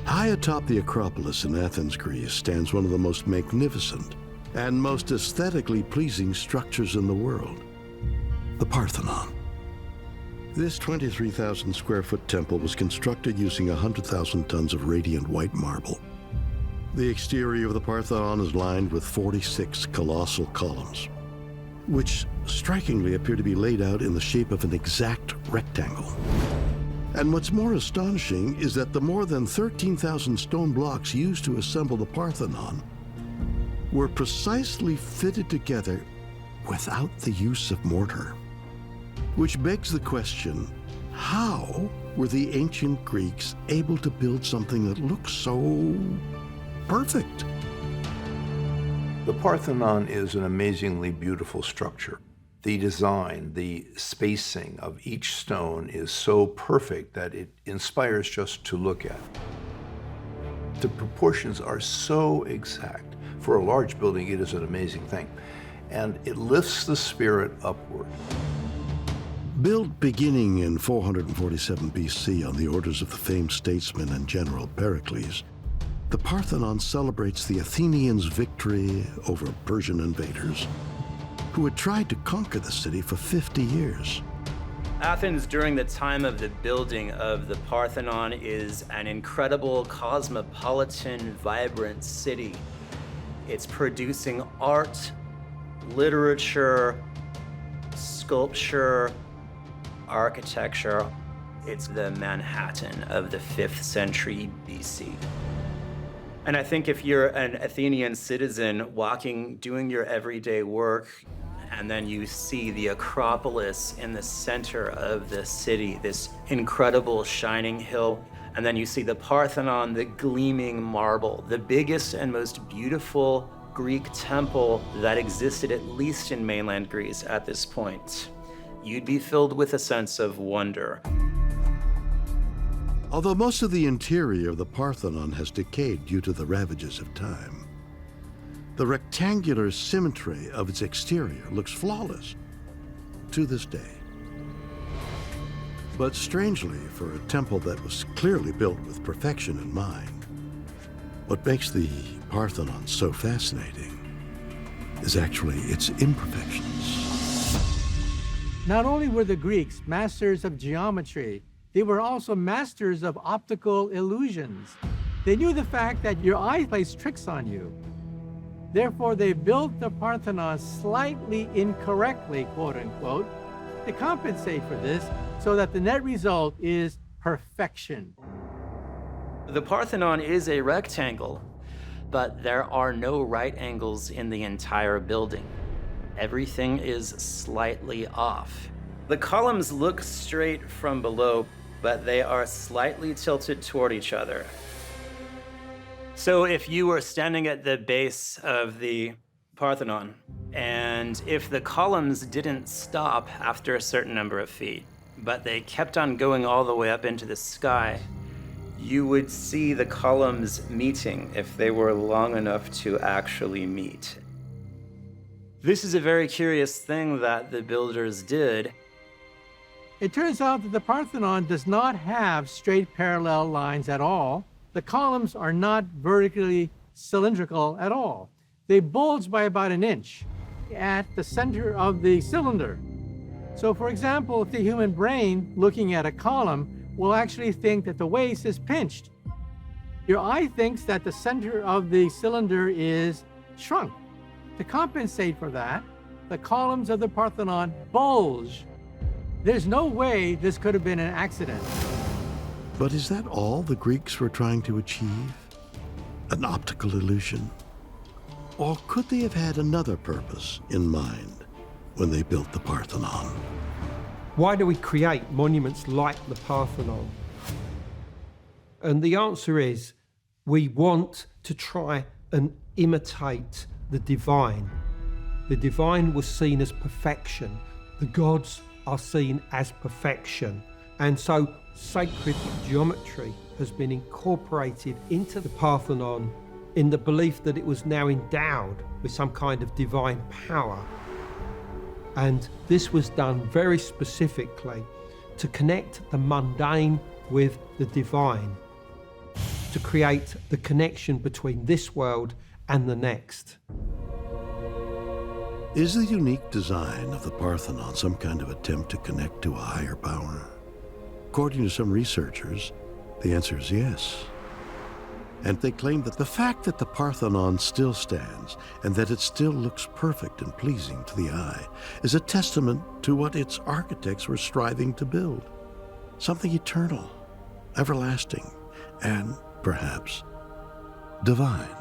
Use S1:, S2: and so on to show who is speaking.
S1: High atop the Acropolis in Athens, Greece, stands one of the most magnificent and most aesthetically pleasing structures in the world, the Parthenon. This 23,000 square foot temple was constructed using 100,000 tons of radiant white marble. The exterior of the Parthenon is lined with 46 colossal columns, which strikingly appear to be laid out in the shape of an exact rectangle. And what's more astonishing is that the more than 13,000 stone blocks used to assemble the Parthenon were precisely fitted together without the use of mortar. Which begs the question, how were the ancient Greeks able to build something that looks so perfect?
S2: The Parthenon is an amazingly beautiful structure. The design, the spacing of each stone is so perfect that it inspires just to look at. The proportions are so exact. For a large building, it is an amazing thing. And it lifts the spirit upward.
S1: Built beginning in 447 BC on the orders of the famed statesman and general Pericles, the Parthenon celebrates the Athenians' victory over Persian invaders who had tried to conquer the city for 50 years.
S3: Athens, during the time of the building of the Parthenon, is an incredible, cosmopolitan, vibrant city. It's producing art, literature, sculpture, architecture. It's the Manhattan of the 5th century BC. And I think if you're an Athenian citizen walking, doing your everyday work, and then you see the Acropolis in the center of the city, this incredible shining hill, and then you see the Parthenon, the gleaming marble, the biggest and most beautiful Greek temple that existed at least in mainland Greece at this point, you'd be filled with a sense of wonder.
S1: Although most of the interior of the Parthenon has decayed due to the ravages of time, the rectangular symmetry of its exterior looks flawless to this day. But strangely, for a temple that was clearly built with perfection in mind, what makes the Parthenon so fascinating is actually its imperfections.
S4: Not only were the Greeks masters of geometry, they were also masters of optical illusions. They knew the fact that your eye plays tricks on you. Therefore, they built the Parthenon slightly incorrectly, quote unquote, to compensate for this so that the net result is perfection.
S3: The Parthenon is a rectangle, but there are no right angles in the entire building. Everything is slightly off. The columns look straight from below, but they are slightly tilted toward each other. So if you were standing at the base of the Parthenon, and if the columns didn't stop after a certain number of feet, but they kept on going all the way up into the sky, you would see the columns meeting if they were long enough to actually meet. This is a very curious thing that the builders did.
S4: It turns out that the Parthenon does not have straight parallel lines at all. The columns are not vertically cylindrical at all. They bulge by about an inch at the center of the cylinder. So for example, if the human brain looking at a column will actually think that the waist is pinched. Your eye thinks that the center of the cylinder is shrunk. To compensate for that, the columns of the Parthenon bulge. There's no way this could have been an accident.
S1: But is that all the Greeks were trying to achieve? An optical illusion? Or could they have had another purpose in mind when they built the Parthenon?
S5: Why do we create monuments like the Parthenon? And the answer is, we want to try and imitate the divine. The divine was seen as perfection. The gods are seen as perfection. And so sacred geometry has been incorporated into the Parthenon in the belief that it was now endowed with some kind of divine power. And this was done very specifically to connect the mundane with the divine. to create the connection between this world and the next.
S1: Is the unique design of the Parthenon some kind of attempt to connect to a higher power? According to some researchers, the answer is yes. And they claim that the fact that the Parthenon still stands and that it still looks perfect and pleasing to the eye is a testament to what its architects were striving to build. Something eternal, everlasting, and perhaps divine.